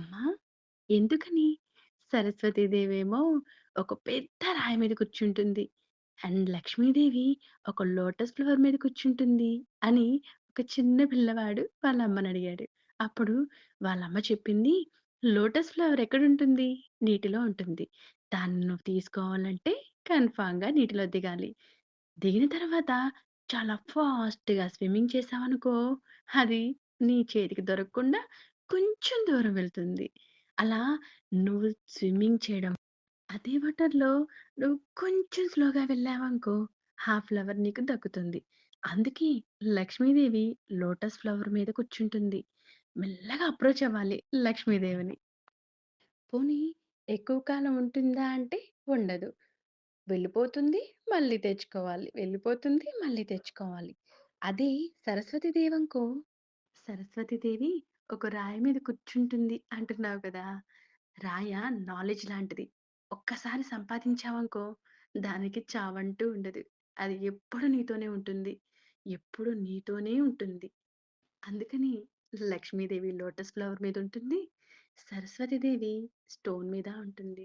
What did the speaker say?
అమ్మా! ఎందుకని? సరస్వతీదేవేమో ఒక పెద్ద రాయి మీద కూర్చుంటుంది. అండ్ లక్ష్మీదేవి ఒక లోటస్ ఫ్లవర్ మీద కూర్చుంటుంది అని ఒక చిన్న పిల్లవాడు వాళ్ళ అమ్మనడిగాడు. అప్పుడు వాళ్ళమ్మ చెప్పింది, "లోటస్ ఫ్లవర్ ఎక్కడుంటుంది? నీటిలో ఉంటుంది. దాన్ని నువ్వు తీసుకోవాలంటే కన్ఫర్మ్‌గా నీటిలో దిగాలి. దిగిన తర్వాత చాలా ఫాస్ట్‌గా స్విమ్మింగ్ చేశావనుకో, అది నీ చేతికి దొరకకుండా కొంచెం దూరం వెళ్తుంది. అలా నువ్వు స్విమ్మింగ్ చేయడం అదే వాటర్‌లో నువ్వు కొంచెం స్లోగా వెళ్ళావనుకో, ఆ ఫ్లవర్ నీకు దక్కుతుంది. అందుకే లక్ష్మీదేవి లోటస్ ఫ్లవర్ మీద కూర్చుంటుంది. మెల్లగా అప్రోచ్ అవ్వాలి లక్ష్మీదేవిని. పోనీ ఎక్కువ కాలం ఉంటుందా అంటే ఉండదు. వెళ్ళిపోతుంది, మళ్ళీ తెచ్చుకోవాలి. వెళ్ళిపోతుంది, మళ్ళీ తెచ్చుకోవాలి. అదే సరస్వతీదేవనుకో, సరస్వతీదేవి ఒక రాయి మీద కూర్చుంటుంది అంటున్నావు కదా! రాయ నాలెడ్జ్ లాంటిది. ఒక్కసారి సంపాదించావనుకో, దానికి చావంటూ ఉండదు. అది ఎప్పుడు నీతోనే ఉంటుంది. ఎప్పుడు నీతోనే ఉంటుంది. అందుకని లక్ష్మీదేవి లోటస్ ఫ్లవర్ మీద ఉంటుంది. సరస్వతీదేవి స్టోన్ మీద ఉంటుంది.